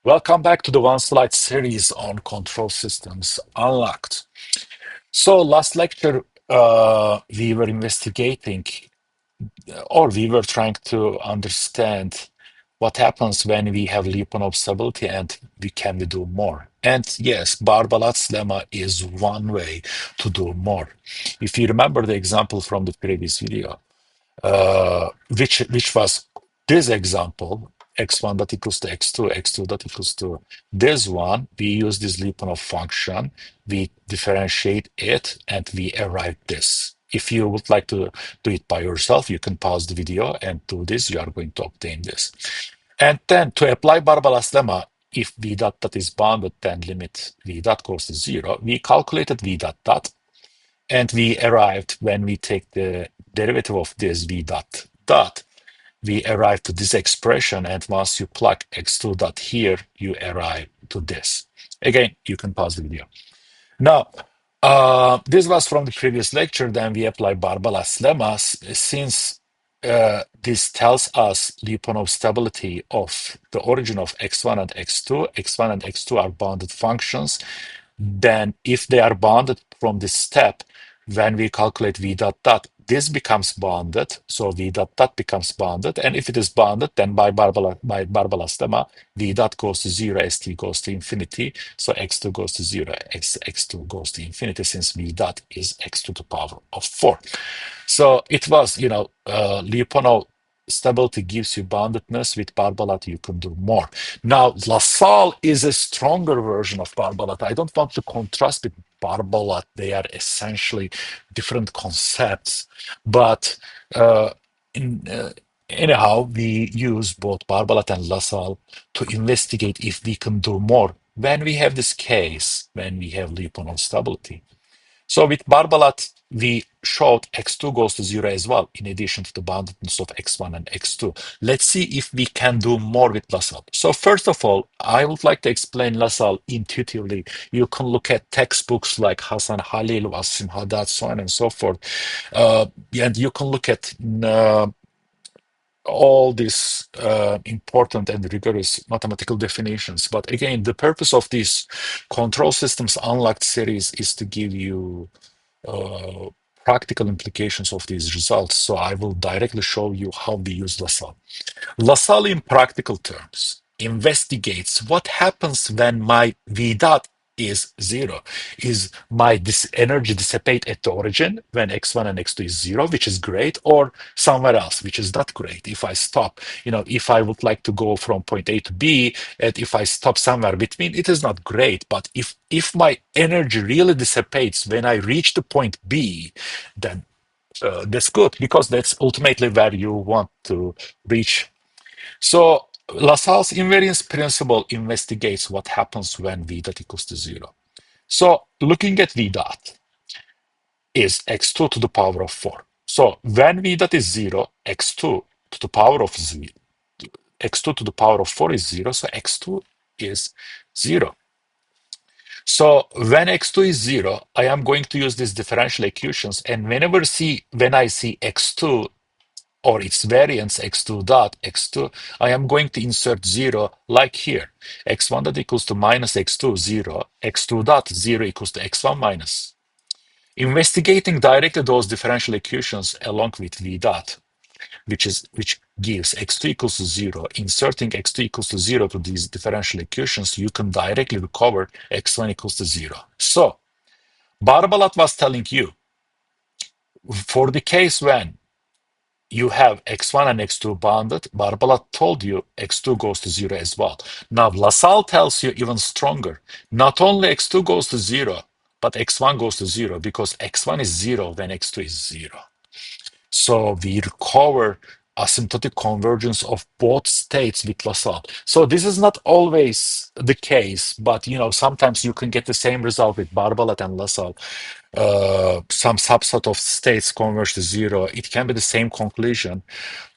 Welcome back to the one slide series on control systems unlocked. So last lecture, we were investigating or we were trying to understand what happens when we have Lyapunov stability and we can we do more. And yes, Barbalat's lemma is one way to do more. If you remember the example from the previous video, which was this example, x1 dot equals to x2, x2 dot equals to this one, we use this Lyapunov function, we differentiate it, and we arrive this. If you would like to do it by yourself, you can pause the video and do this. You are going to obtain this. And then to apply Barbalat's lemma, if v dot dot is bounded, then limit v dot goes to 0. We calculated v dot dot, and we arrived when we take the derivative of this v dot dot, we arrive to this expression. And once you plug x2 dot here, you arrive to this. Again, you can pause the video. Now, this was from the previous lecture. Then we apply Barbalat's lemma. Since this tells us Lyapunov stability of the origin of x1 and x2. x1 and x2 are bounded functions. Then if they are bounded from this step, when we calculate v dot dot, this becomes bounded. So v dot dot becomes bounded. And if it is bounded, then by Barbalat's lemma, v dot goes to 0, st goes to infinity. So x2 goes to 0, x2 goes to infinity, since v dot is x to the power of 4. So it was, Lyapunov stability gives you boundedness. With Barbalat, you can do more. Now, LaSalle is a stronger version of Barbalat. I don't want to contrast with Barbalat. They are essentially different concepts. But in, anyhow, we use both Barbalat and LaSalle to investigate if we can do more when we have this case, when we have Lyapunov stability. So with Barbalat, we showed x2 goes to 0 as well, in addition to the boundedness of x1 and x2. Let's see if we can do more with LaSalle. So first of all, I would like to explain LaSalle intuitively. You can look at textbooks like Hasan Halil, Wasim Haddad, so on and so forth. And you can look at all these important and rigorous mathematical definitions. But again, the purpose of this control systems unlocked series is to give you uh, practical implications of these results. So I will directly show you how we use LaSalle. LaSalle, in practical terms, investigates what happens when my V dot is 0. Is my energy dissipate at the origin when x1 and x2 is 0, which is great, or somewhere else, which is not great? If I stop, if I would like to go from point A to B, and if I stop somewhere between, it is not great. But if my energy really dissipates when I reach the point B, then that's good, because that's ultimately where you want to reach. So LaSalle's invariance principle investigates what happens when v dot equals to 0. So looking at v dot is x2 to the power of 4. So when v dot is 0, x2 to the power of 0, x2 to the power of 4 is 0, so x2 is 0. So when x2 is 0, I am going to use these differential equations, and when I see x2 or its variance x2 dot x2, I am going to insert 0 like here. x1 dot equals to minus x2, 0. x2 dot 0 equals to x1 minus. Investigating directly those differential equations along with v dot, which gives x2 equals to 0, inserting x2 equals to 0 to these differential equations, you can directly recover x1 equals to 0. So Barbalat was telling you, for the case when you have x1 and x2 bounded, Barbalat told you x2 goes to 0 as well. Now, LaSalle tells you even stronger. Not only x2 goes to 0, but x1 goes to 0, because x1 is 0 when x2 is 0. So we recover asymptotic convergence of both states with LaSalle. So this is not always the case, but sometimes you can get the same result with Barbalat and LaSalle. Some subset of states converge to 0. It can be the same conclusion.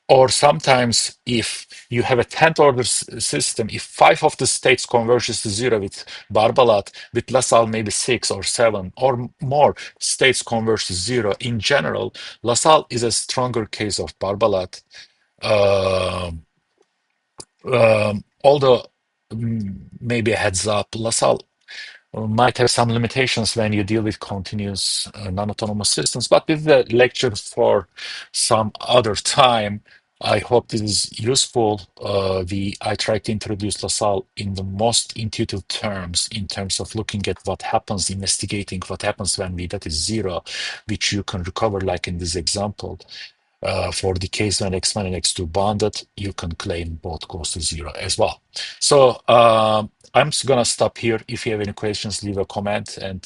Or sometimes, if you have a 10th order system, if 5 of the states converges to 0 with Barbalat, with LaSalle maybe 6 or 7 or more states converge to 0. In general, LaSalle is a stronger case of Barbalat. Although maybe a heads up. LaSalle might have some limitations when you deal with continuous non-autonomous systems, but with the lecture for some other time, I hope this is useful. I try to introduce LaSalle in the most intuitive terms, in terms of looking at what happens, investigating what happens when v that is zero, which you can recover like in this example. For the case when x1 and x2 bounded, you can claim both goes to zero as well. So I'm gonna stop here. If you have any questions, leave a comment and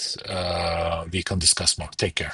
we can discuss more. Take care.